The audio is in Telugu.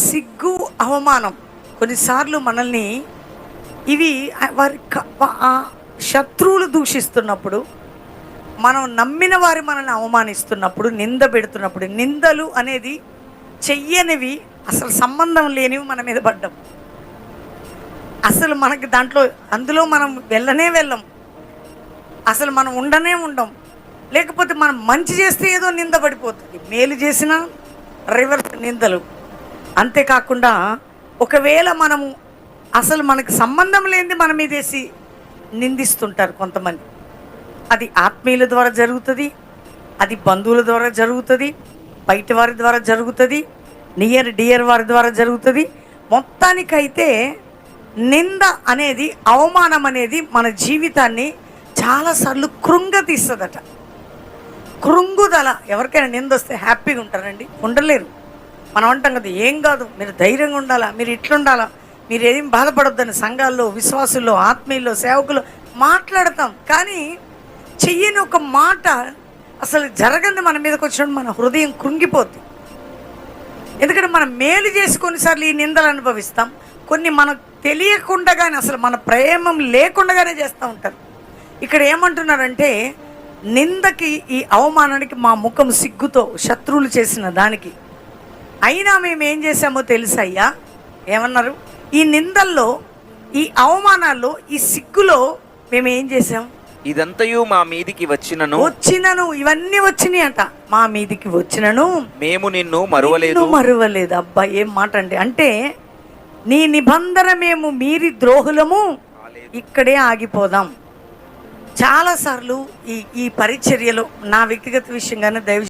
సిగ్గు, అవమానం కొన్నిసార్లు మనల్ని ఇవి శత్రువులు దూషిస్తున్నప్పుడు, మనం నమ్మిన వారు మనల్ని అవమానిస్తున్నప్పుడు, నింద పెడుతున్నప్పుడు, నిందలు అనేది చెయ్యనివి, అసలు సంబంధం లేనివి మన మీద పడ్డం. అసలు మనకి అందులో మనం వెళ్ళం, అసలు మనం ఉండం. లేకపోతే మనం మంచి చేస్తే ఏదో నింద పడిపోతుంది, మేలు చేసిన రివర్స్ నిందలు. అంతేకాకుండా ఒకవేళ మనము అసలు మనకి సంబంధం లేనిది మన మీద వేసి నిందిస్తుంటారు కొంతమంది. అది ఆత్మీయుల ద్వారా జరుగుతుంది, అది బంధువుల ద్వారా జరుగుతుంది, బయట వారి ద్వారా జరుగుతుంది, నియర్ డియర్ వారి ద్వారా జరుగుతుంది. మొత్తానికైతే నింద అనేది, అవమానం అనేది మన జీవితాన్ని చాలాసార్లు కృంగతీస్తుందట. కృంగుదల. ఎవరికైనా నింద వస్తే హ్యాపీగా ఉంటారండి? ఉండలేరు. మనం అంటాం కదా, ఏం కాదు, మీరు ధైర్యంగా ఉండాలా, మీరు ఇట్లుండాలా, మీరు ఏం బాధపడొద్దని సంఘాల్లో, విశ్వాసుల్లో, ఆత్మీయుల్లో, సేవకులు మాట్లాడతాం. కానీ చెయ్యని ఒక మాట అసలు జరగంది మన మీదకి వచ్చినప్పుడు మన హృదయం కృంగిపోద్ది. ఎందుకంటే మనం మేలు చేసి కొన్నిసార్లు ఈ నిందలు అనుభవిస్తాం, కొన్ని మనకు తెలియకుండానే, అసలు మన ప్రేమం లేకుండానే చేస్తూ ఉంటారు. ఇక్కడ ఏమంటున్నారంటే, నిందకి, ఈ అవమానానికి మా ముఖం సిగ్గుతో, శత్రువులు చేసిన దానికి అయినా మేము ఏం చేసామో తెలుసయ్యా. ఏమన్నారు? ఈ నిందల్లో, ఈ అవమానాల్లో, ఈ సిగ్గులో మేము ఏం చేసాం? ఇదంతయు మా మీదికి వచ్చినను ఇవన్నీ వచ్చినాయి అంట. మా మీదికి వచ్చినను మేము నిన్ను మరువలేదు. అబ్బా, ఏం మాట అండి! అంటే నీ నిబంధన మేము మీరి ద్రోహులము, ఇక్కడే ఆగిపోదాం. చాలాసార్లు ఈ పరిచర్యలో, నా వ్యక్తిగత విషయంగానే దైవ